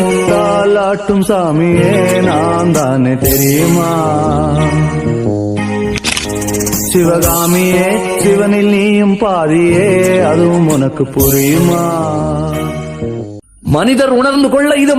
தாலாட்டும் சாமியே நான் தானே தெரியுமா? சிவகாமியே சிவனில் நீயும் பாதியே, அதுவும் உனக்கு புரியுமா? மனிதர் உணர்ந்து கொள்ள இது